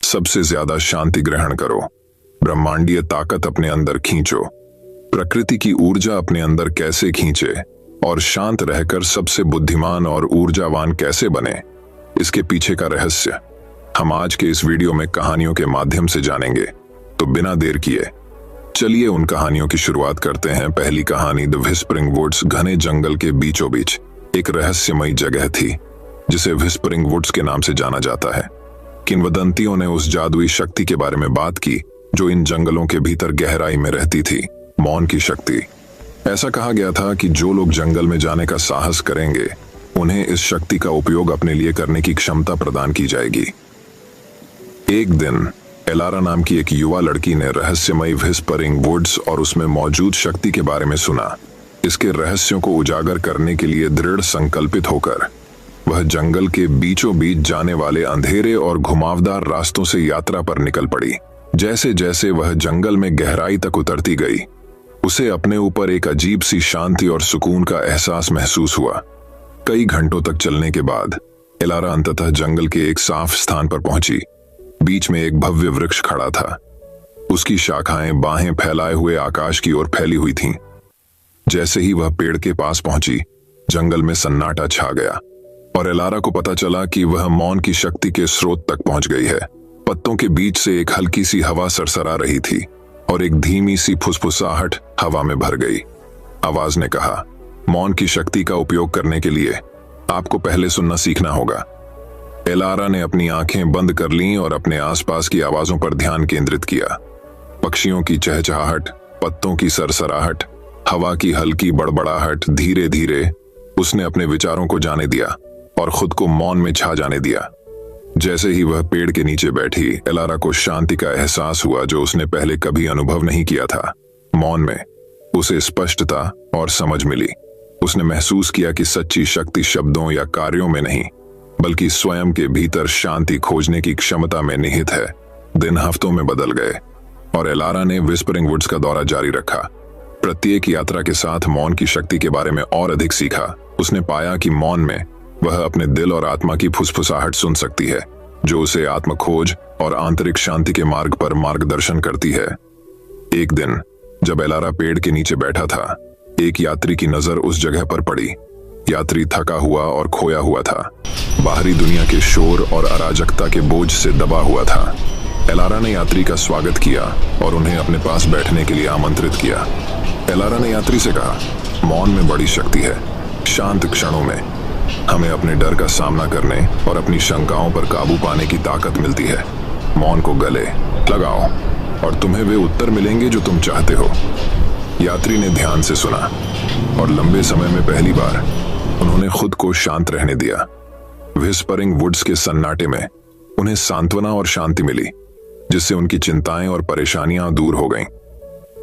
सबसे ज्यादा शांति ग्रहण करो, ब्रह्मांडीय ताकत अपने अंदर खींचो, प्रकृति की ऊर्जा अपने अंदर कैसे खींचे और शांत रहकर सबसे बुद्धिमान और ऊर्जावान कैसे बने, इसके पीछे का रहस्य हम आज के इस वीडियो में कहानियों के माध्यम से जानेंगे। तो बिना देर किए चलिए उन कहानियों की शुरुआत करते हैं। पहली कहानी द व्हिस्परिंग वुड्स। घने जंगल के बीचों बीच एक रहस्यमयी जगह थी जिसे व्हिस्परिंग वुड्स के नाम से जाना जाता है। किंवदंतियों ने उस जादुई शक्ति के बारे में बात की जो इन जंगलों के भीतर गहराई में रहती थी, मौन की शक्ति। ऐसा कहा गया था कि जो लोग जंगल में जाने का साहस करेंगे उन्हें इस शक्ति का उपयोग अपने लिए करने की क्षमता प्रदान की जाएगी। एक दिन एलारा नाम की एक युवा लड़की ने रहस्यमयी व्हिस्परिंग वुड्स और उसमें मौजूद शक्ति के बारे में सुना। इसके रहस्यों को उजागर करने के लिए दृढ़ संकल्पित होकर वह जंगल के बीचों बीच जाने वाले अंधेरे और घुमावदार रास्तों से यात्रा पर निकल पड़ी। जैसे जैसे वह जंगल में गहराई तक उतरती गई, उसे अपने ऊपर एक अजीब सी शांति और सुकून का एहसास महसूस हुआ। कई घंटों तक चलने के बाद एलारा अंततः जंगल के एक साफ स्थान पर पहुंची। बीच में एक भव्य वृक्ष खड़ा था। उसकी शाखाएं बाहें फैलाए हुए आकाश की ओर फैली हुई थीं। जैसे ही वह पेड़ के पास पहुंची, जंगल में सन्नाटा छा गया और एलारा को पता चला कि वह मौन की शक्ति के स्रोत तक पहुंच गई है। पत्तों के बीच से एक हल्की सी हवा सरसरा रही थी और एक धीमी सी फुसफुसाहट हवा में भर गई। आवाज ने कहा, मौन की शक्ति का उपयोग करने के लिए आपको पहले सुनना सीखना होगा। एलारा ने अपनी आंखें बंद कर लीं और अपने आसपास की आवाजों पर ध्यान केंद्रित किया। पक्षियों की चहचहाहट, पत्तों की सरसराहट, हवा की हल्की बड़बड़ाहट। धीरे धीरे उसने अपने विचारों को जाने दिया और खुद को मौन में छा जाने दिया। जैसे ही वह पेड़ के नीचे बैठी, एलारा को शांति का एहसास हुआ जो उसने पहले कभी अनुभव नहीं किया था। मौन में उसे स्पष्टता और समझ मिली। उसने महसूस किया कि सच्ची शक्ति शब्दों या कार्यों में नहीं बल्कि स्वयं के भीतर शांति खोजने की क्षमता में निहित है। दिन हफ्तों में बदल गए और एलारा ने व्हिस्परिंग वुड्स का दौरा जारी रखा। प्रत्येक यात्रा के साथ मौन की शक्ति के बारे में और अधिक सीखा। उसने पाया कि मौन में वह अपने दिल और आत्मा की फुसफुसाहट सुन सकती है जो उसे आत्म खोज और आंतरिक शांति के मार्ग पर मार्गदर्शन करती है। एक दिन जब एलारा पेड़ के नीचे बैठा था, एक यात्री की नजर उस जगह पर पड़ी। यात्री थका हुआ और खोया हुआ था, बाहरी दुनिया के शोर और अराजकता के बोझ से दबा हुआ था। एलारा ने यात्री का स्वागत किया और उन्हें अपने पास बैठने के लिए आमंत्रित किया। एलारा ने यात्री से कहा, मौन में बड़ी शक्ति है। शांत क्षणों में हमें अपने डर का सामना करने और अपनी शंकाओं पर काबू पाने की ताकत मिलती है। मौन को गले लगाओ और तुम्हें वे उत्तर मिलेंगे जो तुम चाहते हो। यात्री ने ध्यान से सुना और लंबे समय में पहली बार उन्होंने खुद को शांत रहने दिया। व्हिस्परिंग वुड्स के सन्नाटे में उन्हें सांत्वना और शांति मिली जिससे उनकी चिंताएं और परेशानियां दूर हो गईं।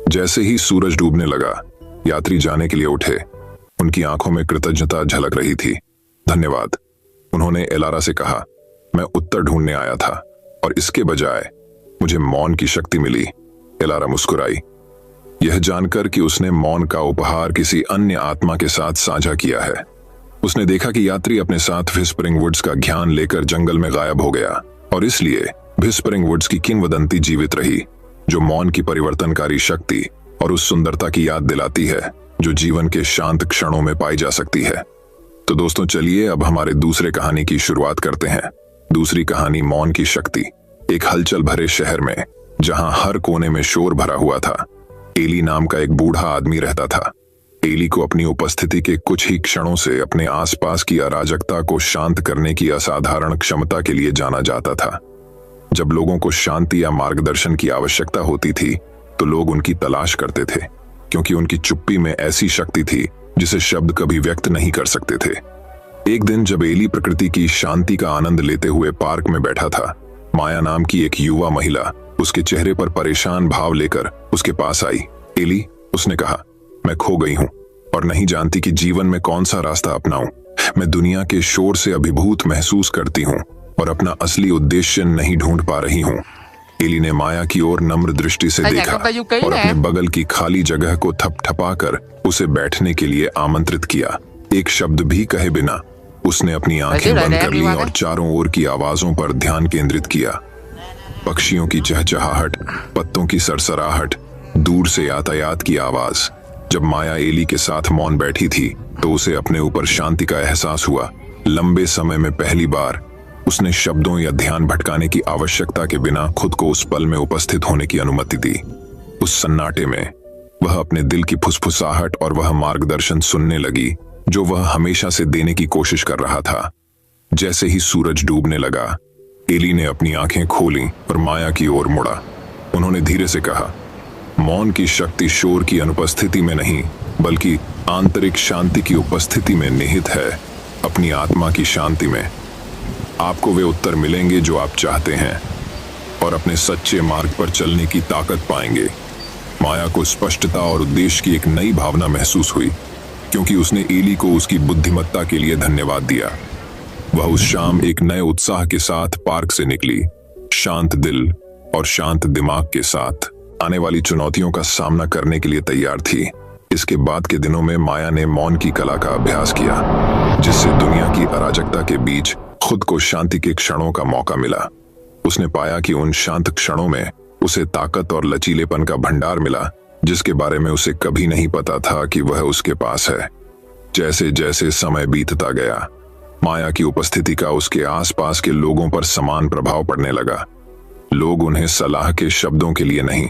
जैसे ही सूरज डूबने लगा, यात्री जाने के लिए उठे। उनकी आंखों में कृतज्ञता झलक रही थी। धन्यवाद, उन्होंने एलारा से कहा। मैं उत्तर ढूंढने आया था और इसके बजाय मुझे मौन की शक्ति मिली। एलारा मुस्कुराई, यह जानकर कि उसने मौन का उपहार किसी अन्य आत्मा के साथ साझा किया है। उसने देखा कि यात्री अपने साथ व्हिस्परिंग वुड्स का ज्ञान लेकर जंगल में गायब हो गया और इसलिए व्हिस्परिंग वुड्स की किंवदंती जीवित रही जो मौन की परिवर्तनकारी शक्ति और उस सुंदरता की याद दिलाती है जो जीवन के शांत क्षणों में पाई जा सकती है। तो दोस्तों चलिए अब हमारे दूसरे कहानी की शुरुआत करते हैं। दूसरी कहानी मौन की शक्ति। एक हलचल भरे शहर में जहां हर कोने में शोर भरा हुआ था, एली नाम का एक बूढ़ा आदमी रहता था। एली को अपनी उपस्थिति के कुछ ही क्षणों से अपने आसपास की अराजकता को शांत करने की असाधारण क्षमता के लिए जाना जाता था। जब लोगों को शांति या मार्गदर्शन की आवश्यकता होती थी तो लोग उनकी तलाश करते थे क्योंकि उनकी चुप्पी में ऐसी शक्ति थी जिसे शब्द कभी व्यक्त नहीं कर सकते थे। एक दिन जब एली प्रकृति की शांति का आनंद लेते हुए पार्क में बैठा था, माया नाम की एक युवा महिला उसके चेहरे पर परेशान भाव लेकर उसके पास आई। एली, उसने कहा, मैं खो गई हूं और नहीं जानती कि जीवन में कौन सा रास्ता अपनाऊं। मैं दुनिया के शोर से अभिभूत महसूस करती हूं और अपना असली उद्देश्य नहीं ढूंढ पा रही हूं। एली ने माया की ओर नम्र दृष्टि से देखा और अपने बगल की खाली जगह को थपथपाकर उसे बैठने के लिए आमंत्रित किया। एक शब्द भी कहे बिना उसने अपनी आंखें बंद कर ली और चारों ओर की आवाजों पर ध्यान केंद्रित किया। पक्षियों की चहचहाहट, पत्तों की सरसराहट, दूर से यातायात की आवाज। जब माया एली के साथ मौन बैठी थी तो उसे अपने ऊपर शांति का एहसास हुआ। लंबे समय में पहली बार उसने शब्दों या ध्यान भटकाने की आवश्यकता के बिना खुद को उस पल में उपस्थित होने की अनुमति दी। उस सन्नाटे में वह अपने दिल की फुसफुसाहट और वह मार्गदर्शन सुनने लगी जो वह हमेशा से देने की कोशिश कर रहा था। जैसे ही सूरज डूबने लगा, एली ने अपनी आंखें खोलीं और माया की ओर मुड़ा। उन्होंने धीरे से कहा, मौन की शक्ति शोर की अनुपस्थिति में नहीं बल्कि आंतरिक शांति की उपस्थिति में निहित है, अपनी आत्मा की शांति में। आपको वे उत्तर मिलेंगे जो आप चाहते हैं और अपने सच्चे मार्ग पर चलने की ताकत पाएंगे। माया को स्पष्टता और उद्देश्य की एक नई भावना महसूस हुई, क्योंकि उसने एली को उसकी बुद्धिमत्ता के लिए धन्यवाद दिया। वह उस शाम एक नए उत्साह के साथ पार्क से निकली, शांत दिल और शांत दिमाग के साथ आने वाली चुनौतियों का सामना करने के लिए तैयार थी। इसके बाद के दिनों में माया ने मौन की कला का अभ्यास किया, जिससे दुनिया की अराजकता के बीच खुद को शांति के क्षणों का मौका मिला। उसने पाया कि उन शांत क्षणों में उसे ताकत और लचीलेपन का भंडार मिला, जिसके बारे में उसे कभी नहीं पता था कि वह उसके पास है। जैसे जैसे समय बीतता गया, माया की उपस्थिति का उसके आसपास के लोगों पर समान प्रभाव पड़ने लगा। लोग उन्हें सलाह के शब्दों के लिए नहीं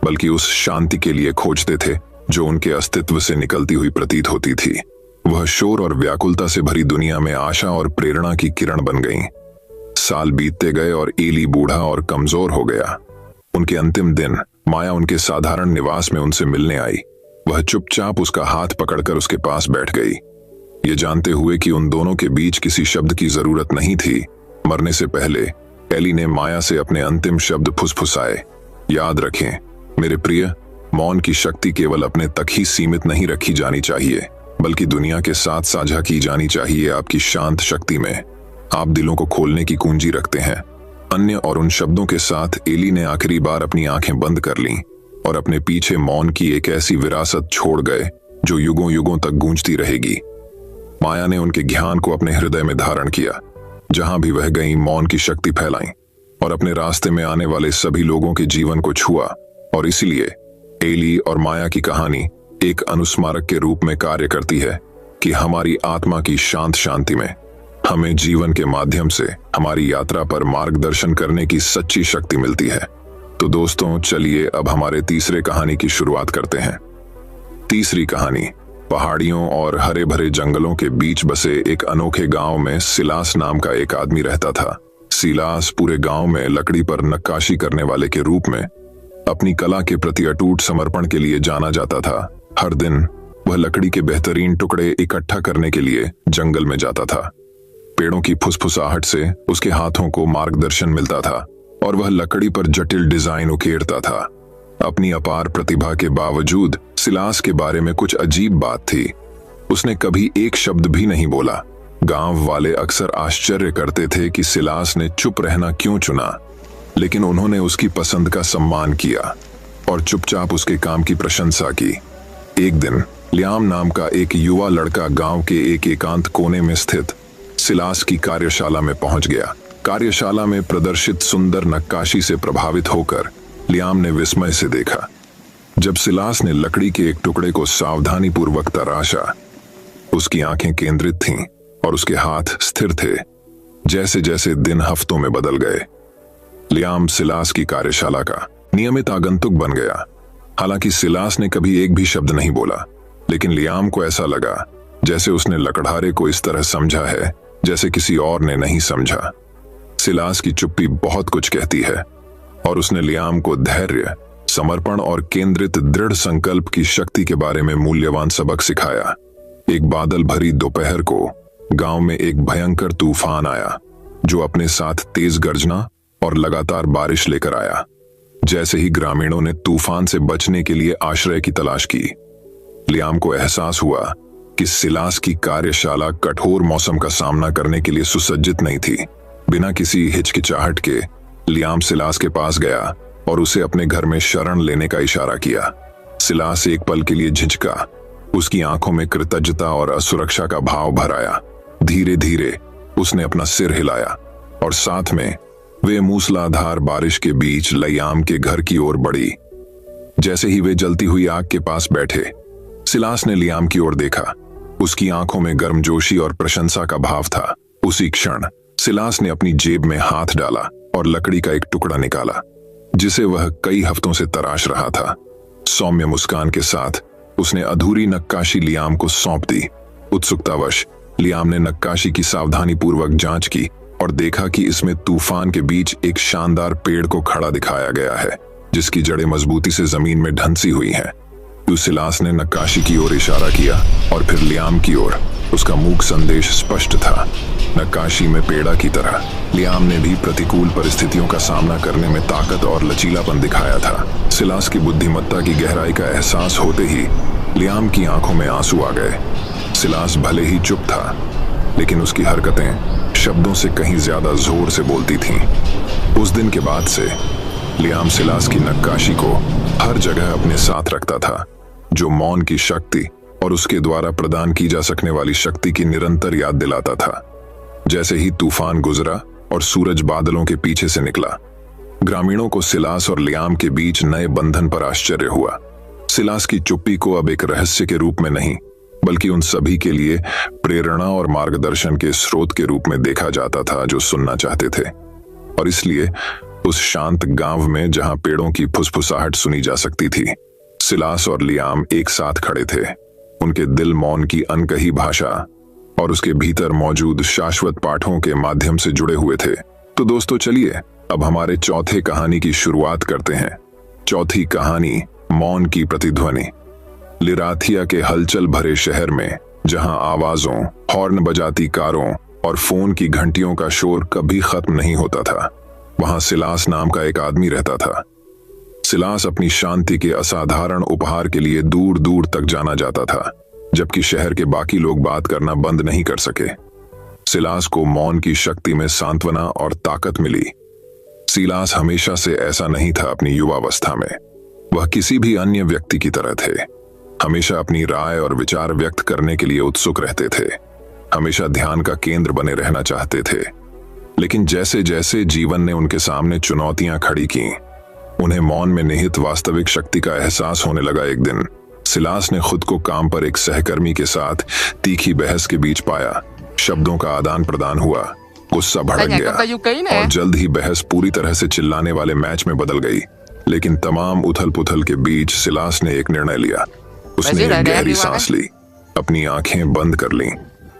बल्कि उस शांति के लिए खोजते थे जो उनके अस्तित्व से निकलती हुई प्रतीत होती थी। वह शोर और व्याकुलता से भरी दुनिया में आशा और प्रेरणा की किरण बन गईं। साल बीतते गए और एली बूढ़ा और कमजोर हो गया। उनके अंतिम दिन माया उनके साधारण निवास में उनसे मिलने आई। वह चुपचाप उसका हाथ पकड़कर उसके पास बैठ गई, ये जानते हुए कि उन दोनों के बीच किसी शब्द की जरूरत नहीं थी। मरने से पहले एली ने माया से अपने अंतिम शब्द फुसफुसाए, याद रखें मेरे प्रिय, मौन की शक्ति केवल अपने तक ही सीमित नहीं रखी जानी चाहिए बल्कि दुनिया के साथ साझा की जानी चाहिए। आपकी शांत शक्ति में आप दिलों को खोलने की कुंजी रखते हैं। अन्य और उन शब्दों के साथ एली ने आखिरी बार अपनी आंखें बंद कर लीं और अपने पीछे मौन की एक ऐसी विरासत छोड़ गए जो युगों युगों तक गूंजती रहेगी। माया ने उनके ज्ञान को अपने हृदय में धारण किया। जहां भी वह गईं, मौन की शक्ति फैलाई और अपने रास्ते में आने वाले सभी लोगों के जीवन को छुआ। और इसीलिए एली और माया की कहानी एक अनुस्मारक के रूप में कार्य करती है कि हमारी आत्मा की शांत शांति में हमें जीवन के माध्यम से हमारी यात्रा पर मार्गदर्शन करने की सच्ची शक्ति मिलती है। तो दोस्तों, चलिए अब हमारे तीसरे कहानी की शुरुआत करते हैं। तीसरी कहानी, पहाड़ियों और हरे भरे जंगलों के बीच बसे एक अनोखे गांव में सिलास नाम का एक आदमी रहता था। सिलास पूरे गांव में लकड़ी पर नक्काशी करने वाले के रूप में अपनी कला के प्रति अटूट समर्पण के लिए जाना जाता था। हर दिन वह लकड़ी के बेहतरीन टुकड़े इकट्ठा करने के लिए जंगल में जाता था। पेड़ों की फुसफुसाहट से उसके हाथों को मार्गदर्शन मिलता था और वह लकड़ी पर जटिल डिजाइन उकेरता था। अपनी अपार प्रतिभा के बावजूद सिलास के बारे में कुछ अजीब बात थी। उसने कभी एक शब्द भी नहीं बोला। गांव वाले अक्सर आश्चर्य करते थे कि सिलास ने चुप रहना क्यों चुना, लेकिन उन्होंने उसकी पसंद का सम्मान किया और चुपचाप उसके काम की प्रशंसा की। एक दिन लियाम नाम का एक युवा लड़का गांव के एक एकांत कोने में स्थित सिलास की कार्यशाला में पहुंच गया। कार्यशाला में प्रदर्शित सुंदर नक्काशी से प्रभावित होकर लियाम ने विस्मय से देखा। जब सिलास ने लकड़ी के एक टुकड़े को सावधानी पूर्वक तराशा, उसकी आंखें केंद्रित थीं और उसके हाथ स्थिर थे। जैसे जैसे दिन हफ्तों में बदल गए, लियाम सिलास की कार्यशाला का नियमित आगंतुक बन गया। हालांकि सिलास ने कभी एक भी शब्द नहीं बोला, लेकिन लियाम को ऐसा लगा जैसे उसने लकड़हारे को इस तरह समझा है जैसे किसी और ने नहीं समझा। सिलास की चुप्पी बहुत कुछ कहती है और उसने लियाम को धैर्य, समर्पण और केंद्रित दृढ़ संकल्प की शक्ति के बारे में मूल्यवान सबक सिखाया। एक बादल भरी दोपहर को गांव में एक भयंकर तूफान आया जो अपने साथ तेज गर्जना और लगातार बारिश लेकर आया। जैसे ही ग्रामीणों ने तूफान से बचने के लिए आश्रय की तलाश की, लियाम को एहसास हुआ कि सिलास की कार्यशाला कठोर मौसम का सामना करने के लिए सुसज्जित नहीं थी। बिना किसी हिचकिचाहट के लियाम सिलास के पास गया और उसे अपने घर में शरण लेने का इशारा किया। सिलास एक पल के लिए झिझका, उसकी आंखों में कृतज्ञता और असुरक्षा का भाव भर आया। धीरे धीरे उसने अपना सिर हिलाया और साथ में वे मूसलाधार बारिश के बीच लियाम के घर की ओर बढ़ी। जैसे ही वे जलती हुई आग के पास बैठे, सिलास ने लियाम की ओर देखा। उसकी आंखों में गर्मजोशी और प्रशंसा का भाव था। उसी क्षण सिलास ने अपनी जेब में हाथ डाला और लकड़ी का एक टुकड़ा निकाला, जिसे वह कई हफ्तों से तराश रहा था। सौम्य मुस्कान के साथ उसने अधूरी नक्काशी लियाम को सौंप दी। उत्सुकतावश लियाम ने नक्काशी की सावधानीपूर्वक जांच की और देखा कि इसमें तूफान के बीच एक शानदार पेड़ को खड़ा दिखाया गया है, जिसकी जड़ें मजबूती से जमीन में ढंसी हुई हैं। सिलास ने नक्काशी की ओर इशारा किया और फिर लियाम की ओर। उसका मूक संदेश स्पष्ट था। नक्काशी में पेड़ा की तरह लियाम ने भी प्रतिकूल परिस्थितियों का सामना करने में ताकत और लचीलापन दिखाया था। सिलास की बुद्धिमत्ता की गहराई का एहसास होते ही लियाम की आंखों में आंसू आ गए। सिलास भले ही चुप था, लेकिन उसकी हरकतें शब्दों से कहीं ज्यादा जोर से बोलती थीं। उस दिन के बाद से लियाम सिलास की नक्काशी को हर जगह अपने साथ रखता था, जो मौन की शक्ति और उसके द्वारा प्रदान की जा सकने वाली शक्ति की निरंतर याद दिलाता था। जैसे ही तूफान गुजरा और सूरज बादलों के पीछे से निकला, ग्रामीणों को सिलास और लियाम के बीच नए बंधन पर आश्चर्य हुआ। सिलास की चुप्पी को अब एक रहस्य के रूप में नहीं, बल्कि उन सभी के लिए प्रेरणा और मार्गदर्शन के स्रोत के रूप में देखा जाता था जो सुनना चाहते थे। और इसलिए उस शांत गांव में जहां पेड़ों की फुसफुसाहट सुनी जा सकती थी, सिलास और लियाम एक साथ खड़े थे। उनके दिल मौन की अनकही भाषा और उसके भीतर मौजूद शाश्वत पाठों के माध्यम से जुड़े हुए थे। तो दोस्तों, चलिए अब हमारे चौथे कहानी की शुरुआत करते हैं। चौथी कहानी, मौन की प्रतिध्वनि। लिराथिया के हलचल भरे शहर में, जहां आवाजों, हॉर्न बजाती कारों और फोन की घंटियों का शोर कभी खत्म नहीं होता था, वहां सिलास नाम का एक आदमी रहता था। सिलास अपनी शांति के असाधारण उपहार के लिए दूर दूर तक जाना जाता था, जबकि शहर के बाकी लोग बात करना बंद नहीं कर सके। सिलास को मौन की शक्ति में सांत्वना और ताकत मिली। सिलास हमेशा से ऐसा नहीं था। अपनी युवावस्था में वह किसी भी अन्य व्यक्ति की तरह थे। हमेशा अपनी राय और विचार व्यक्त करने के लिए उत्सुक रहते थे, हमेशा ध्यान का केंद्र बने रहना चाहते थे। लेकिन जैसे जैसे जीवन ने उनके सामने चुनौतियां खड़ी की, उन्हें मौन में निहित वास्तविक शक्ति का एहसास होने लगा। एक दिन सिलास ने खुद को काम पर एक सहकर्मी के साथ तीखी बहस के बीच पाया। शब्दों का आदान प्रदान हुआ, गुस्सा भड़क गया और जल्द ही बहस पूरी तरह से चिल्लाने वाले मैच में बदल गई। लेकिन तमाम उथल पुथल के बीच सिलास ने एक निर्णय लिया। उसने एक गहरी सांस ली, अपनी आंखें बंद कर लीं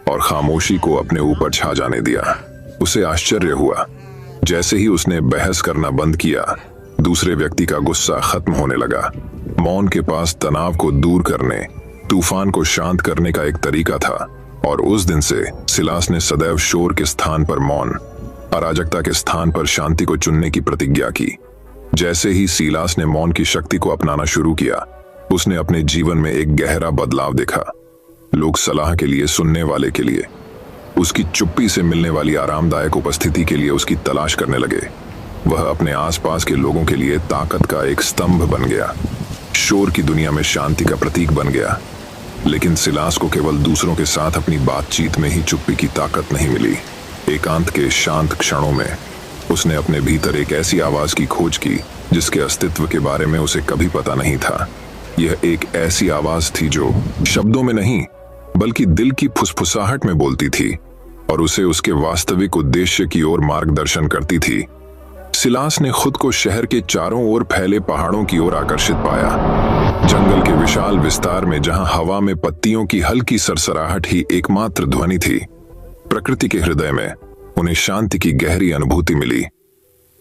और खामोशी को अपने ऊपर छा जाने दिया। उसे आश्चर्य हुआ, जैसे ही उसने बहस करना बंद किया, दूसरे व्यक्ति का गुस्सा खत्म होने लगा। मौन के पास तनाव को दूर करने, तूफान को शांत करने का एक तरीका था। और उस दिन से सिलास ने सदैव शोर के स्थान पर मौन, अराजकता के स्थान पर शांति को चुनने की प्रतिज्ञा की। जैसे ही सिलास ने मौन की शक्ति को अपनाना शुरू किया, उसने अपने जीवन में एक गहरा बदलाव देखा। लोग सलाह के लिए, सुनने वाले के लिए, उसकी चुप्पी से मिलने वाली आरामदायक उपस्थिति के लिए उसकी तलाश करने लगे। वह अपने आसपास के लोगों के लिए ताकत का एक स्तंभ बन गया, शोर की दुनिया में शांति का प्रतीक बन गया। लेकिन सिलास को केवल दूसरों के साथ अपनी बातचीत में ही चुप्पी की ताकत नहीं मिली। एकांत के शांत क्षणों में उसने अपने भीतर एक ऐसी आवाज की खोज की जिसके अस्तित्व के बारे में उसे कभी पता नहीं था। यह एक ऐसी आवाज थी जो शब्दों में नहीं, बल्कि दिल की फुसफुसाहट में बोलती थी और उसे उसके वास्तविक उद्देश्य की ओर मार्गदर्शन करती थी। सिलास ने खुद को शहर के चारों ओर फैले पहाड़ों की ओर आकर्षित पाया। जंगल के विशाल विस्तार में, जहां हवा में पत्तियों की हल्की सरसराहट ही एकमात्र ध्वनि थी, प्रकृति के हृदय में उन्हें शांति की गहरी अनुभूति मिली,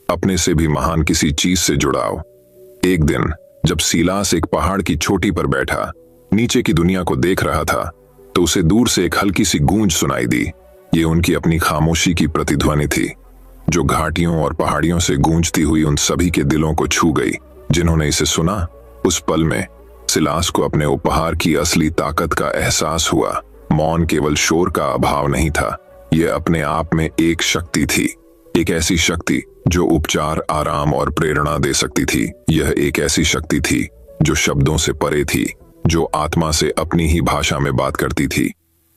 अपने से भी महान किसी चीज से जुड़ाव। एक दिन जब सिलास एक पहाड़ की चोटी पर बैठा नीचे की दुनिया को देख रहा था, तो उसे दूर से एक हल्की सी गूंज सुनाई दी। ये उनकी अपनी खामोशी की प्रतिध्वनि थी, जो घाटियों और पहाड़ियों से गूंजती हुई उन सभी के दिलों को छू गई जिन्होंने इसे सुना। उस पल में सिलास को अपने उपहार की असली ताकत का एहसास हुआ। मौन केवल शोर का अभाव नहीं था, यह अपने आप में एक शक्ति थी, एक ऐसी शक्ति जो उपचार, आराम और प्रेरणा दे सकती थी। यह एक ऐसी शक्ति थी जो शब्दों से परे थी, जो आत्मा से अपनी ही भाषा में बात करती थी।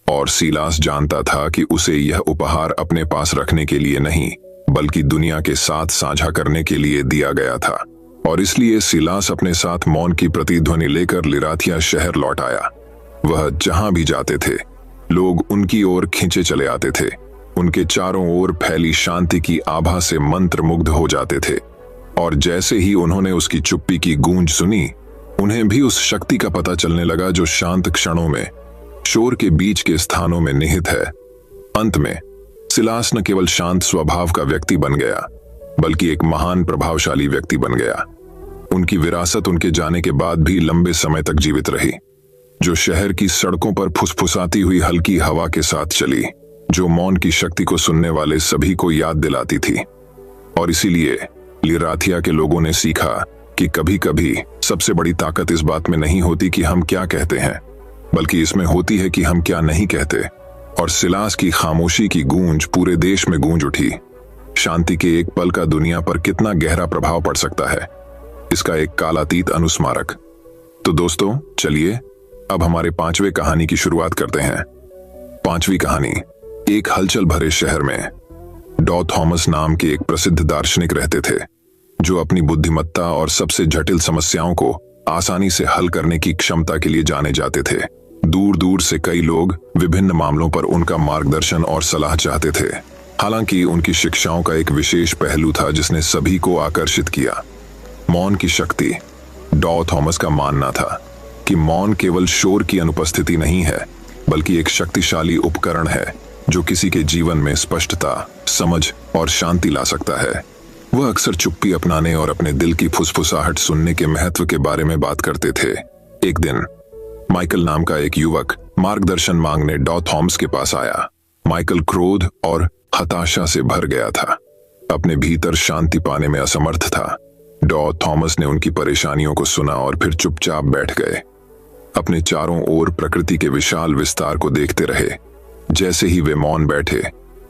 और सिलास जानता था कि उसे यह उपहार अपने पास रखने के लिए नहीं, बल्कि दुनिया के साथ साझा करने के लिए दिया गया था। और इसलिए सिलास अपने साथ मौन की प्रतिध्वनि लेकर लिराथिया शहर लौट आया। वह जहां भी जाते थे लोग उनकी ओर खींचे चले आते थे। उनके चारों ओर फैली शांति की आभा से मंत्रमुग्ध हो जाते थे। और जैसे ही उन्होंने उसकी चुप्पी की गूंज सुनी, उन्हें भी उस शक्ति का पता चलने लगा जो शांत क्षणों में शोर के बीच के स्थानों में निहित है। अंत में सिलास न केवल शांत स्वभाव का व्यक्ति बन गया, बल्कि एक महान प्रभावशाली व्यक्ति बन गया। उनकी विरासत उनके जाने के बाद भी लंबे समय तक जीवित रही, जो शहर की सड़कों पर फुसफुसाती हुई हल्की हवा के साथ चली, जो मौन की शक्ति को सुनने वाले सभी को याद दिलाती थी। और इसीलिए लिराथिया के लोगों ने सीखा कि कभी कभी सबसे बड़ी ताकत इस बात में नहीं होती कि हम क्या कहते हैं, बल्कि इसमें होती है कि हम क्या नहीं कहते। और सिलास की खामोशी की गूंज पूरे देश में गूंज उठी। शांति के एक पल का दुनिया पर कितना गहरा प्रभाव पड़ सकता है, इसका एक कालातीत अनुस्मारक। तो दोस्तों, चलिए अब हमारे 5वें कहानी की शुरुआत करते हैं। 5वीं कहानी। एक हलचल भरे शहर में डॉ थॉमस नाम के एक प्रसिद्ध दार्शनिक रहते थे, जो अपनी बुद्धिमत्ता और सबसे जटिल समस्याओं को आसानी से हल करने की क्षमता के लिए जाने जाते थे। दूर दूर से कई लोग विभिन्न मामलों पर उनका मार्गदर्शन और सलाह चाहते थे। हालांकि उनकी शिक्षाओं का एक विशेष पहलू था जिसने सभी को आकर्षित किया, मौन की शक्ति। डॉ थॉमस का मानना था कि मौन केवल शोर की अनुपस्थिति नहीं है, बल्कि एक शक्तिशाली उपकरण है जो किसी के जीवन में स्पष्टता, समझ और शांति ला सकता है। वह अक्सर चुप्पी अपनाने और अपने दिल की फुसफुसाहट सुनने के महत्व के बारे में बात करते थे। एक दिन माइकल नाम का एक युवक मार्गदर्शन मांगने डॉ थॉमस के पास आया। माइकल क्रोध और हताशा से भर गया था, अपने भीतर शांति पाने में असमर्थ था। डॉ थॉमस ने उनकी परेशानियों को सुना और फिर चुपचाप बैठ गए। अपने चारों ओर प्रकृति के विशाल विस्तार को देखते रहे। जैसे ही वे मौन बैठे,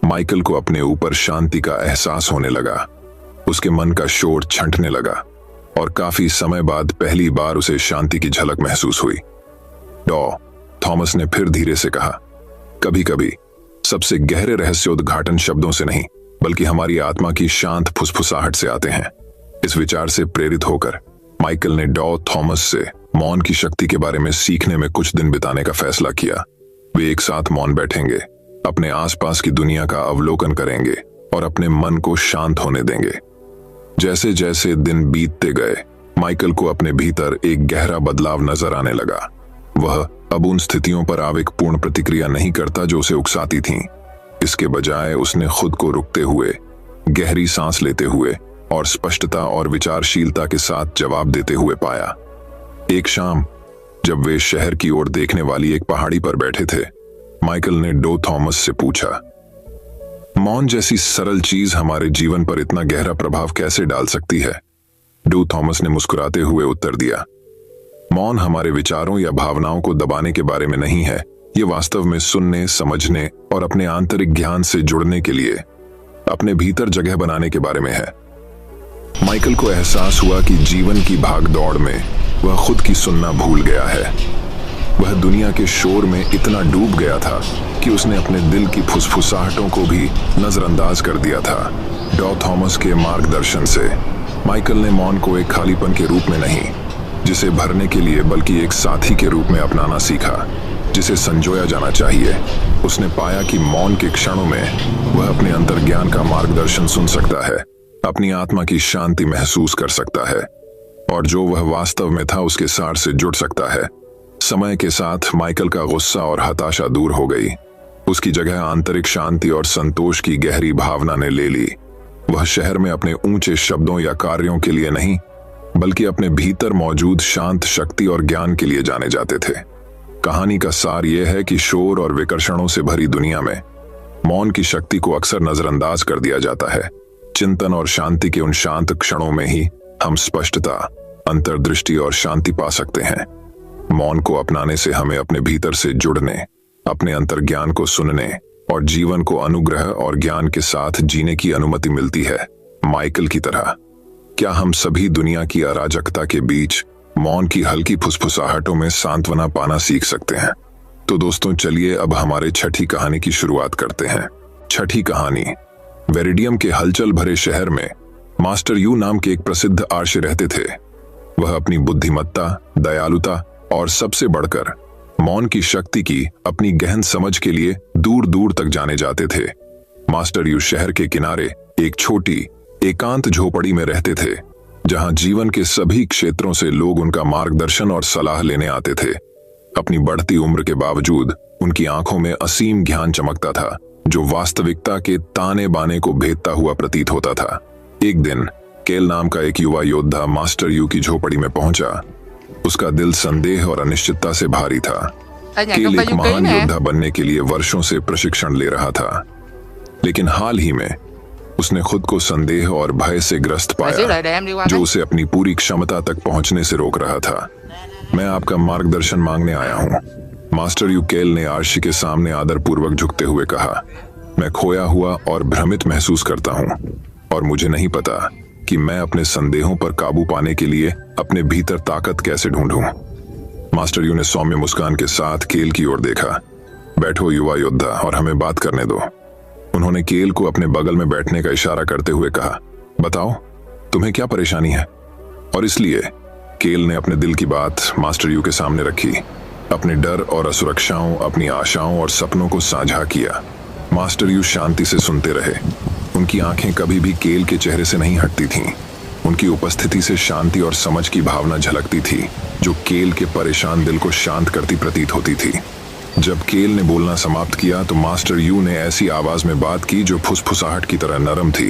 माइकल को अपने ऊपर शांति का एहसास होने लगा। उसके मन का शोर छंटने लगा और काफी समय बाद पहली बार उसे शांति की झलक महसूस हुई। डॉ थॉमस ने फिर धीरे से कहा, कभी कभी सबसे गहरे रहस्योद्घाटन शब्दों से नहीं, बल्कि हमारी आत्मा की शांत फुसफुसाहट से आते हैं। इस विचार से प्रेरित होकर माइकल ने डॉ थॉमस से मौन की शक्ति के बारे में सीखने में कुछ दिन बिताने का फैसला किया। वे एक साथ मौन बैठेंगे, अपने आसपास की दुनिया का अवलोकन करेंगे और अपने मन को शांत होने देंगे। जैसे जैसे दिन बीतते गए, माइकल को अपने भीतर एक गहरा बदलाव नजर आने लगा। वह अब उन स्थितियों पर आवेगपूर्ण प्रतिक्रिया नहीं करता जो उसे उकसाती थीं। इसके बजाय उसने खुद को रुकते हुए, गहरी सांस लेते हुए और स्पष्टता और विचारशीलता के साथ जवाब देते हुए पाया। एक शाम जब वे शहर की ओर देखने वाली एक पहाड़ी पर बैठे थे, माइकल ने डॉ थॉमस से पूछा, मौन जैसी सरल चीज हमारे जीवन पर इतना गहरा प्रभाव कैसे डाल सकती है? डॉ थॉमस ने मुस्कुराते हुए उत्तर दिया, मौन हमारे विचारों या भावनाओं को दबाने के बारे में नहीं है। ये वास्तव में सुनने, समझने और अपने आंतरिक ज्ञान से जुड़ने के लिए अपने भीतर जगह बनाने के बारे में है। माइकल को एहसास हुआ कि जीवन की भागदौड़ में वह खुद की सुनना भूल गया है। वह दुनिया के शोर में इतना डूब गया था कि उसने अपने दिल की फुसफुसाहटों को भी नजरअंदाज कर दिया था। डॉ थॉमस के मार्गदर्शन से माइकल ने मौन को एक खालीपन के रूप में नहीं, जिसे भरने के लिए, बल्कि एक साथी के रूप में अपनाना सीखा, जिसे संजोया जाना चाहिए। उसने पाया कि मौन के क्षणों में वह अपने अंतर्ज्ञान का मार्गदर्शन सुन सकता है, अपनी आत्मा की शांति महसूस कर सकता है और जो वह वास्तव में था उसके सार से जुड़ सकता है। समय के साथ माइकल का गुस्सा और हताशा दूर हो गई। उसकी जगह आंतरिक शांति और संतोष की गहरी भावना ने ले ली। वह शहर में अपने ऊंचे शब्दों या कार्यों के लिए नहीं, बल्कि अपने भीतर मौजूद शांत शक्ति और ज्ञान के लिए जाने जाते थे। कहानी का सार यह है कि शोर और विकर्षणों से भरी दुनिया में मौन की शक्ति को अक्सर नजरअंदाज कर दिया जाता है। चिंतन और शांति के उन शांत क्षणों में ही हम स्पष्टता, अंतर्दृष्टि और शांति पा सकते हैं। मौन को अपनाने से हमें अपने भीतर से जुड़ने, अपने अंतर्ज्ञान को सुनने और जीवन को अनुग्रह और ज्ञान के साथ जीने की अनुमति मिलती है। माइकल की तरह क्या हम सभी दुनिया की अराजकता के बीच मौन की हल्की फुसफुसाहटों में सांत्वना पाना सीख सकते हैं? तो दोस्तों, चलिए अब हमारे छठी कहानी की शुरुआत करते हैं। छठी कहानी, वेरिडियम के हलचल भरे शहर में मास्टर यू नाम के एक प्रसिद्ध आर्य रहते थे। वह अपनी बुद्धिमत्ता, दयालुता और सबसे बढ़कर मौन की शक्ति की अपनी गहन समझ के लिए दूर दूर तक जाने जाते थे। मास्टर यू शहर के किनारे एक छोटी एकांत झोपड़ी में रहते थे, जहां जीवन के सभी क्षेत्रों से लोग उनका मार्गदर्शन और सलाह लेने आते थे। अपनी बढ़ती उम्र के बावजूद उनकी आंखों में असीम ज्ञान चमकता था, जो वास्तविकता के ताने बाने को भेदता हुआ प्रतीत होता था। एक दिन केल नाम का एक युवा योद्धा मास्टर यू की झोपड़ी में पहुंचा। उसका दिल संदेह और अनिश्चितता से भारी था। केल एक महान योद्धा बनने के लिए वर्षों से प्रशिक्षण ले रहा था, लेकिन हाल ही में उसने खुद को संदेह और भय से ग्रस्त पाया, जो उसे अपनी पूरी क्षमता तक पहुंचने से रोक रहा था। मैं आपका मार्गदर्शन मांगने आया हूं, मास्टर यू केल ने आर्शी के सामने आदरपूर्वक झुकते हुए कहा। मैं खोया हुआ और भ्रमित महसूस करता हूं, और मुझे नहीं पता कि मैं अपने संदेहों पर काबू पाने के लिए अपने भीतर ताकत कैसे ढूंढूं। मास्टर यू ने सौम्य मुस्कान के साथ केल की ओर देखा। बैठो युवा योद्धा, और हमें बात करने दो। उन्होंने केल को अपने बगल में बैठने का इशारा करते हुए कहा, बताओ तुम्हें क्या परेशानी है। और इसलिए केल ने अपने दिल की बात मास्टर यू के सामने रखी, अपने डर और असुरक्षाओं, अपनी आशाओं और सपनों को साझा किया। मास्टर यू शांति से सुनते रहे। उनकी आंखें कभी भी केल के चेहरे से नहीं हटती थीं। उनकी उपस्थिति से शांति और समझ की भावना झलकती थी, जो केल के परेशान दिल को शांत करती प्रतीत होती थी। जब केल ने बोलना समाप्त किया तो मास्टर यू ने ऐसी आवाज में बात की जो फुसफुसाहट की तरह नरम थी,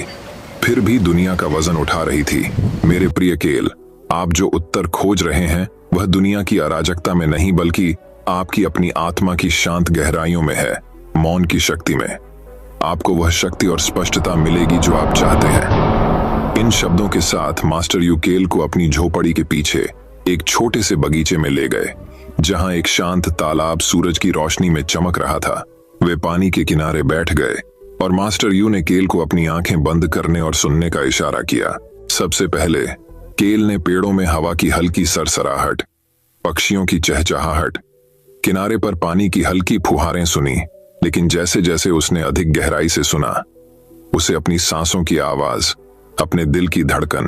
फिर भी दुनिया का वजन उठा रही थी। मेरे प्रिय केल, आप जो उत्तर खोज रहे हैं वह दुनिया की अराजकता में नहीं, बल्कि आपकी अपनी आत्मा की शांत गहराइयों में है, मौन की शक्ति में। आपको वह शक्ति और स्पष्टता मिलेगी जो आप चाहते हैं। इन शब्दों के साथ मास्टर यू केल को अपनी झोपड़ी के पीछे एक छोटे से बगीचे में ले गए, जहां एक शांत तालाब सूरज की रोशनी में चमक रहा था। वे पानी के किनारे बैठ गए और मास्टर यू ने केल को अपनी आंखें बंद करने और सुनने का इशारा किया। सबसे पहले केल ने पेड़ों में हवा की हल्की सरसराहट, पक्षियों की चहचहाहट, किनारे पर पानी की हल्की फुहारें सुनी। लेकिन जैसे जैसे उसने अधिक गहराई से सुना, उसे अपनी सांसों की आवाज, अपने दिल की धड़कन,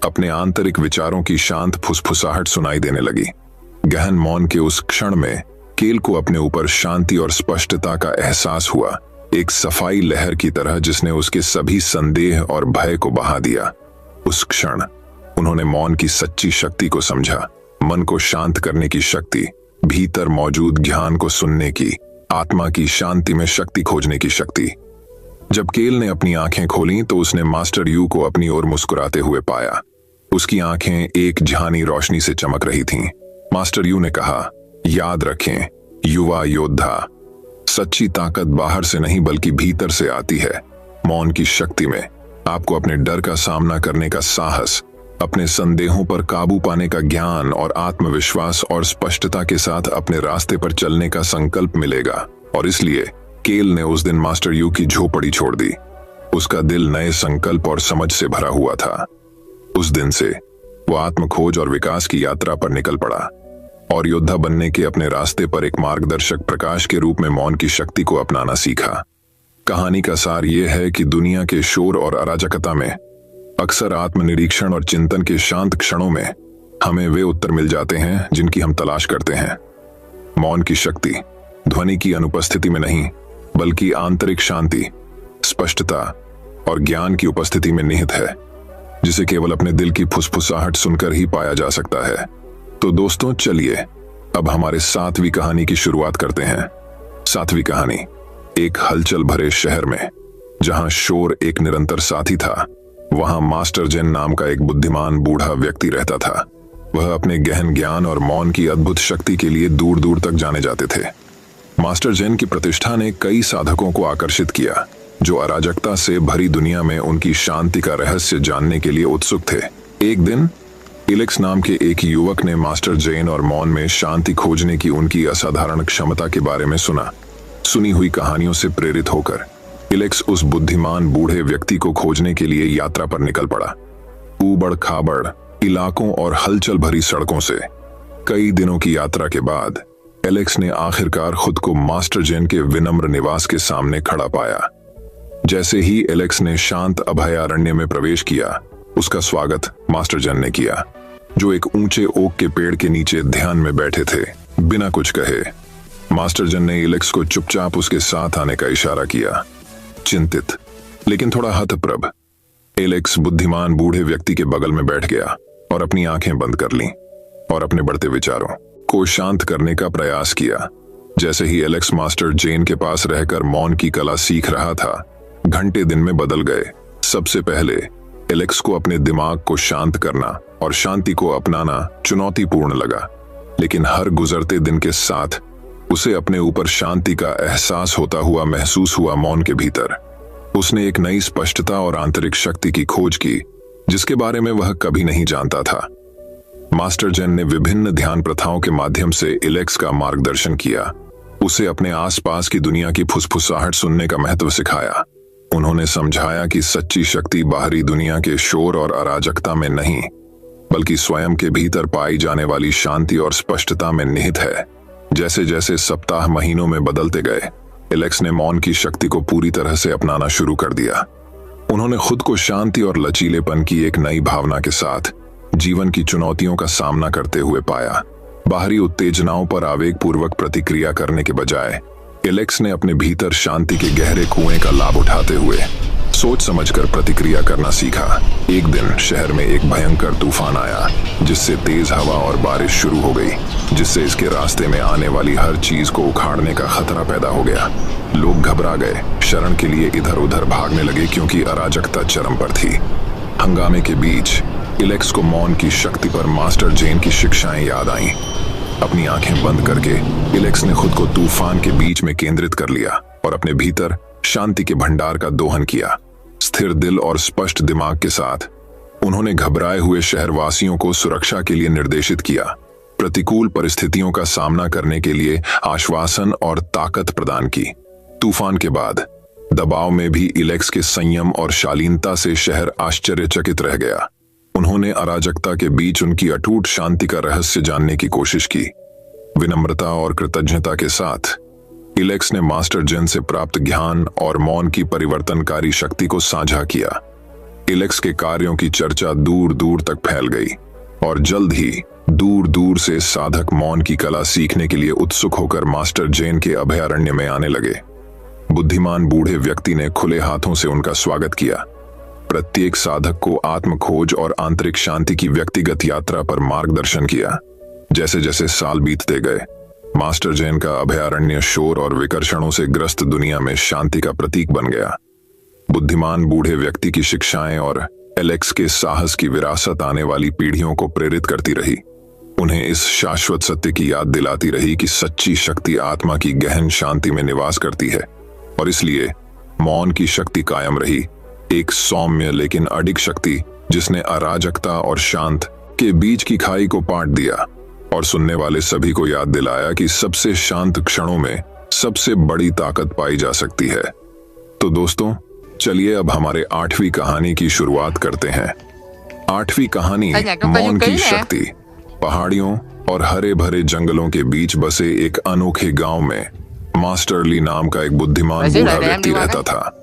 अपने आंतरिक विचारों की शांत फुसफुसाहट सुनाई देने लगी। गहन मौन के उस क्षण में केल को अपने ऊपर शांति और स्पष्टता का एहसास हुआ, एक सफाई लहर की तरह जिसने उसके सभी संदेह और भय को बहा दिया। उस क्षण उन्होंने मौन की सच्ची शक्ति को समझा, मन को शांत करने की शक्ति, भीतर मौजूद ज्ञान को सुनने की, आत्मा की शांति में शक्ति खोजने की शक्ति। जब केल ने अपनी आंखें खोलीं तो उसने मास्टर यू को अपनी ओर मुस्कुराते हुए पाया। उसकी आंखें एक झानी रोशनी से चमक रही थीं। मास्टर यू ने कहा, याद रखें युवा योद्धा, सच्ची ताकत बाहर से नहीं बल्कि भीतर से आती है। मौन की शक्ति में आपको अपने डर का सामना करने का साहस, अपने संदेहों पर काबू पाने का ज्ञान और आत्मविश्वास और स्पष्टता के साथ अपने रास्ते पर चलने का संकल्प मिलेगा। और इसलिए केल ने उस दिन मास्टर यू की झोपड़ी छोड़ दी। उसका दिल नए संकल्प और समझ से भरा हुआ था। उस दिन से वो आत्म खोज और विकास की यात्रा पर निकल पड़ा और योद्धा बनने के अपने रास्ते पर एक मार्गदर्शक प्रकाश के रूप में मौन की शक्ति को अपनाना सीखा। कहानी का सार यह है कि दुनिया के शोर और अराजकता में अक्सर आत्मनिरीक्षण और चिंतन के शांत क्षणों में हमें वे उत्तर मिल जाते हैं जिनकी हम तलाश करते हैं। मौन की शक्ति ध्वनि की अनुपस्थिति में नहीं बल्कि आंतरिक शांति, स्पष्टता और ज्ञान की उपस्थिति में निहित है, जिसे केवल अपने दिल की फुसफुसाहट सुनकर ही पाया जा सकता है। तो दोस्तों, चलिए अब हमारे 7वीं कहानी की शुरुआत करते हैं। 7वीं कहानी, एक हलचल भरे शहर में जहां शोर एक निरंतर साथी था, वहां मास्टर जेन नाम का एक बुद्धिमान बूढ़ा व्यक्ति रहता था। वह अपने गहन ज्ञान और मौन की अद्भुत शक्ति के लिए दूर दूर तक जाने जाते थे। मास्टर जेन की प्रतिष्ठा ने कई साधकों को आकर्षित किया, जो अराजकता से भरी दुनिया में उनकी शांति का रहस्य जानने के लिए उत्सुक थे। एक दिन इलेक्स नाम के एक युवक ने मास्टर जेन और मौन में शांति खोजने की उनकी असाधारण क्षमता के बारे में सुना। सुनी हुई कहानियों से प्रेरित होकर इलेक्स उस बुद्धिमान बूढ़े व्यक्ति को खोजने के लिए यात्रा पर निकल पड़ा। ऊबड़ खाबड़ इलाकों और हलचल भरी सड़कों से कई दिनों की यात्रा के बाद एलेक्स ने आखिरकार खुद को मास्टर जेन के विनम्र निवास के सामने खड़ा पाया। जैसे ही एलेक्स ने शांत अभयारण्य में प्रवेश किया, उसका स्वागत मास्टर जेन ने किया, जो एक ऊंचे ओक के पेड़ के नीचे ध्यान में बैठे थे। बिना कुछ कहे मास्टर जेन ने एलेक्स को चुपचाप उसके साथ आने का इशारा किया। चिंतित लेकिन थोड़ा हतप्रभ, एलेक्स बुद्धिमान बूढ़े व्यक्ति के बगल में बैठ गया और अपनी आंखें बंद कर लीं और अपने बढ़ते विचारों को शांत करने का प्रयास किया। जैसे ही एलेक्स मास्टर जेन के पास रहकर मौन की कला सीख रहा था, घंटे दिन में बदल गए। सबसे पहले एलेक्स को अपने दिमाग को शांत करना और शांति को अपनाना चुनौतीपूर्ण लगा, लेकिन हर गुजरते दिन के साथ उसे अपने ऊपर शांति का एहसास होता हुआ महसूस हुआ। मौन के भीतर उसने एक नई स्पष्टता और आंतरिक शक्ति की खोज की, जिसके बारे में वह कभी नहीं जानता था। मास्टर जेन ने विभिन्न ध्यान प्रथाओं के माध्यम से एलेक्स का मार्गदर्शन किया, उसे अपने आसपास की दुनिया की फुसफुसाहट सुनने का महत्व सिखाया। उन्होंने समझाया कि सच्ची शक्ति बाहरी दुनिया के शोर और अराजकता में नहीं, बल्कि स्वयं के भीतर पाई जाने वाली शांति और स्पष्टता में निहित है। जैसे जैसे सप्ताह महीनों में बदलते गए, एलेक्स ने मौन की शक्ति को पूरी तरह से अपनाना शुरू कर दिया। उन्होंने खुद को शांति और लचीलेपन की एक नई भावना के साथ जीवन की चुनौतियों का सामना करते हुए पाया। बाहरी उत्तेजनाओं पर आवेगपूर्वक प्रतिक्रिया करने के बजाय एलेक्स ने अपने भीतर शांति के गहरे कुएं का लाभ उठाते हुए सोच समझकर प्रतिक्रिया करना सीखा। एक दिन शहर में एक भयंकर तूफान आया, जिससे तेज हवा और बारिश शुरू हो गई, जिससे इसके रास्ते में आने वाली हर चीज को उखाड़ने का खतरा पैदा हो गया। लोग घबरा गए, शरण के लिए इधर उधर भागने लगे क्योंकि अराजकता चरम पर थी। हंगामे के बीच एलेक्स को मौन की शक्ति पर मास्टर जेन की शिक्षाएं याद आईं। अपनी आंखें बंद करके एलेक्स ने खुद को तूफान के बीच में केंद्रित कर लिया और अपने भीतर शांति के भंडार का दोहन किया। स्थिर दिल और स्पष्ट दिमाग के साथ उन्होंने घबराए हुए शहरवासियों को सुरक्षा के लिए निर्देशित किया, प्रतिकूल परिस्थितियों का सामना करने के लिए आश्वासन और ताकत प्रदान की। तूफान के बाद दबाव में भी एलेक्स के संयम और शालीनता से शहर आश्चर्यचकित रह गया। उन्होंने अराजकता के बीच उनकी अटूट शांति का रहस्य जानने की कोशिश की। विनम्रता और कृतज्ञता के साथ एलेक्स ने मास्टर जेन से प्राप्त ज्ञान और मौन की परिवर्तनकारी शक्ति को साझा किया। एलेक्स के कार्यों की चर्चा दूर दूर तक फैल गई और जल्द ही दूर दूर से साधक मौन की कला सीखने के लिए उत्सुक होकर मास्टर जेन के अभयारण्य में आने लगे। बुद्धिमान बूढ़े व्यक्ति ने खुले हाथों से उनका स्वागत किया। प्रत्येक साधक को आत्मखोज और आंतरिक शांति की व्यक्तिगत यात्रा पर मार्गदर्शन किया। जैसे जैसे साल बीतते गए, मास्टर जेन का अभयारण्य शोर और विकर्षणों से ग्रस्त दुनिया में शांति का प्रतीक बन गया। बुद्धिमान बूढ़े व्यक्ति की शिक्षाएं और एलेक्स के साहस की विरासत आने वाली पीढ़ियों को प्रेरित करती रही। उन्हें इस शाश्वत सत्य की याद दिलाती रही कि सच्ची शक्ति आत्मा की गहन शांति में निवास करती है, और इसलिए मौन की शक्ति कायम रही, एक सौम्य लेकिन अडिग शक्ति जिसने अराजकता और शांत के बीच की खाई को पाट दिया और सुनने वाले सभी को याद दिलाया कि सबसे शांत क्षणों में सबसे बड़ी ताकत पाई जा सकती है। तो दोस्तों, चलिए अब हमारे 8वीं कहानी की शुरुआत करते हैं। 8वीं कहानी मौन की शक्ति। पहाड़ियों और हरे भरे जंगलों के बीच बसे एक अनोखे गांव में मास्टर ली नाम का एक बुद्धिमान बूढ़ा व्यक्ति रहता था।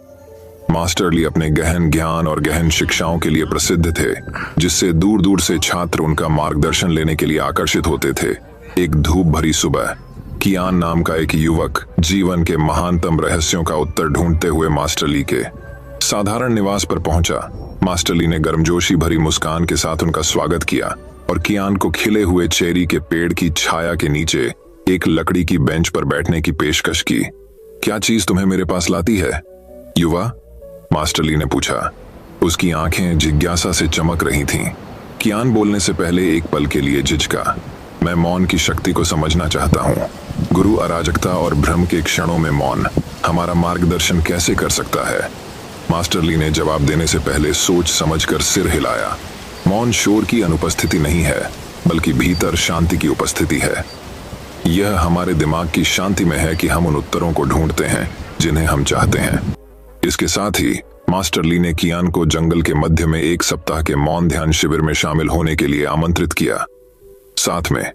मास्टर ली अपने गहन ज्ञान और गहन शिक्षाओं के लिए प्रसिद्ध थे, जिससे दूर दूर से छात्र उनका मार्गदर्शन लेने के लिए आकर्षित होते थे। एक धूप भरी सुबह कियान नाम का एक युवक जीवन के महानतम रहस्यों का उत्तर ढूंढते हुए मास्टर ली के साधारण निवास पर पहुंचा। मास्टर ली ने गर्मजोशी भरी मुस्कान के साथ उनका स्वागत किया और कियान को खिले हुए चेरी के पेड़ की छाया के नीचे एक लकड़ी की बेंच पर बैठने की पेशकश की। क्या चीज तुम्हें मेरे पास लाती है, युवा? मास्टर ली ने पूछा। उसकी आंखें जिज्ञासा से चमक रही थीं। कियान बोलने से पहले एक पल के लिए झिझका। मैं मौन की शक्ति को समझना चाहता हूँ। गुरु, अराजकता और भ्रम के क्षणों में मौन हमारा मार्गदर्शन कैसे कर सकता है? मास्टर ली ने जवाब देने से पहले सोच समझकर सिर हिलाया। मौन शोर की अनुपस्थिति नहीं है, बल्कि भीतर शांति की उपस्थिति है। यह हमारे दिमाग की शांति में है कि हम उन उत्तरों को ढूंढते हैं जिन्हें हम चाहते हैं। इसके साथ ही मास्टर ली ने कियान को जंगल के मध्य में एक सप्ताह के मौन ध्यान शिविर में शामिल होने के लिए आमंत्रित किया। साथ में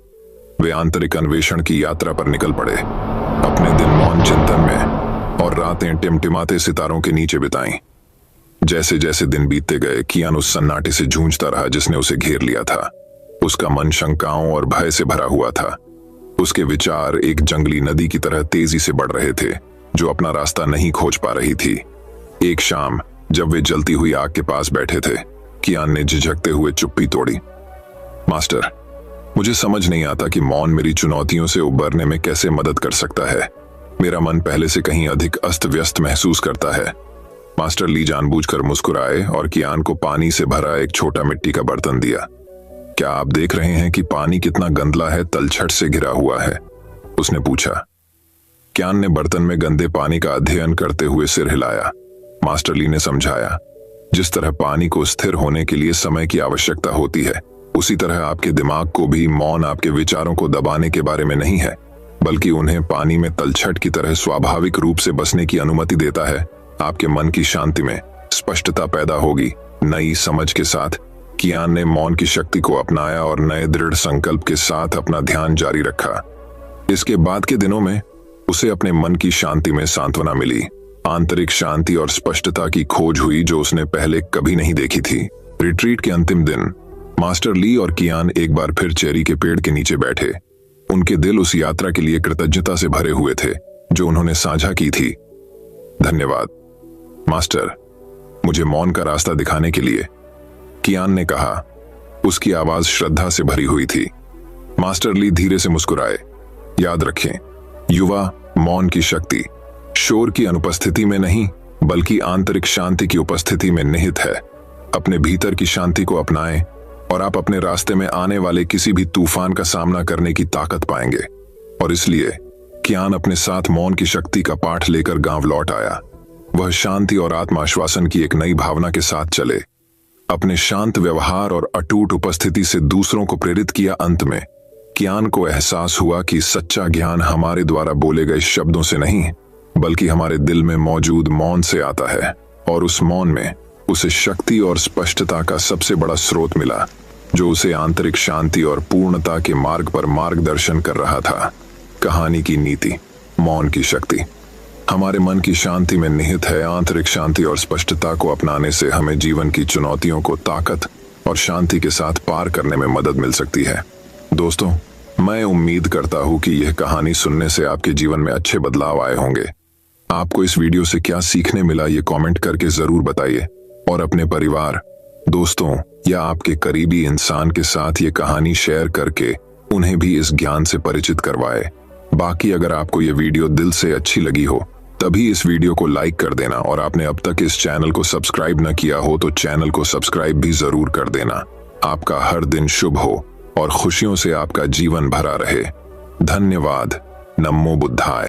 वे आंतरिक अन्वेषण की यात्रा पर निकल पड़े, अपने दिन मौन चिंतन में और रातें टिमटिमाते सितारों के नीचे बिताईं। जैसे जैसे दिन बीतते गए, कियान उस सन्नाटे से जूझता रहा जिसने उसे घेर लिया था। उसका मन शंकाओं और भय से भरा हुआ था। उसके विचार एक जंगली नदी की तरह तेजी से बढ़ रहे थे, जो अपना रास्ता नहीं खोज पा रही थी। एक शाम जब वे जलती हुई आग के पास बैठे थे, कियान ने झिझकते हुए चुप्पी तोड़ी। मास्टर, मुझे समझ नहीं आता कि मौन मेरी चुनौतियों से उबरने में कैसे मदद कर सकता है। मेरा मन पहले से कहीं अधिक अस्त व्यस्त महसूस करता है। मास्टर ली जानबूझकर मुस्कुराए और कियान को पानी से भरा एक छोटा मिट्टी का बर्तन दिया। क्या आप देख रहे हैं कि पानी कितना गंदला है, तलछट से घिरा हुआ है? उसने पूछा। कियान ने बर्तन में गंदे पानी का अध्ययन करते हुए सिर हिलाया। मास्टर ली ने समझाया, जिस तरह पानी को स्थिर होने के लिए समय की आवश्यकता होती है, उसी तरह आपके दिमाग को भी मौन आपके विचारों को दबाने के बारे में नहीं है, बल्कि उन्हें पानी में तलछट की तरह स्वाभाविक रूप से बसने की अनुमति देता है। आपके मन की शांति में स्पष्टता पैदा होगी। नई समझ के साथ कियान ने मौन की शक्ति को अपनाया और नए दृढ़ संकल्प के साथ अपना ध्यान जारी रखा। इसके बाद के दिनों में उसे अपने मन की शांति में सांत्वना मिली। आंतरिक शांति और स्पष्टता की खोज हुई जो उसने पहले कभी नहीं देखी थी। रिट्रीट के अंतिम दिन मास्टर ली और कियान एक बार फिर चेरी के पेड़ के नीचे बैठे। उनके दिल उस यात्रा के लिए कृतज्ञता से भरे हुए थे जो उन्होंने साझा की थी। धन्यवाद मास्टर, मुझे मौन का रास्ता दिखाने के लिए, कियान ने कहा। उसकी आवाज श्रद्धा से भरी हुई थी। मास्टर ली धीरे से मुस्कुराए। याद रखें, युवा, मौन की शक्ति शोर की अनुपस्थिति में नहीं, बल्कि आंतरिक शांति की उपस्थिति में निहित है। अपने भीतर की शांति को अपनाएं और आप अपने रास्ते में आने वाले किसी भी तूफान का सामना करने की ताकत पाएंगे। और इसलिए कियान अपने साथ मौन की शक्ति का पाठ लेकर गांव लौट आया। वह शांति और आत्माश्वासन की एक नई भावना के साथ चले। अपने शांत व्यवहार और अटूट उपस्थिति से दूसरों को प्रेरित किया। अंत में कियान को एहसास हुआ कि सच्चा ज्ञान हमारे द्वारा बोले गए शब्दों से नहीं, बल्कि हमारे दिल में मौजूद मौन से आता है। और उस मौन में उसे शक्ति और स्पष्टता का सबसे बड़ा स्रोत मिला, जो उसे आंतरिक शांति और पूर्णता के मार्ग पर मार्गदर्शन कर रहा था। कहानी की नीति, मौन की शक्ति हमारे मन की शांति में निहित है। आंतरिक शांति और स्पष्टता को अपनाने से हमें जीवन की चुनौतियों को ताकत और शांति के साथ पार करने में मदद मिल सकती है। दोस्तों, मैं उम्मीद करता हूं कि यह कहानी सुनने से आपके जीवन में अच्छे बदलाव आए होंगे। आपको इस वीडियो से क्या सीखने मिला, ये कमेंट करके जरूर बताइए और अपने परिवार, दोस्तों या आपके करीबी इंसान के साथ ये कहानी शेयर करके उन्हें भी इस ज्ञान से परिचित करवाए। बाकी अगर आपको ये वीडियो दिल से अच्छी लगी हो, तभी इस वीडियो को लाइक कर देना और आपने अब तक इस चैनल को सब्सक्राइब न किया हो तो चैनल को सब्सक्राइब भी जरूर कर देना। आपका हर दिन शुभ हो और खुशियों से आपका जीवन भरा रहे। धन्यवाद। नमो बुद्धाय।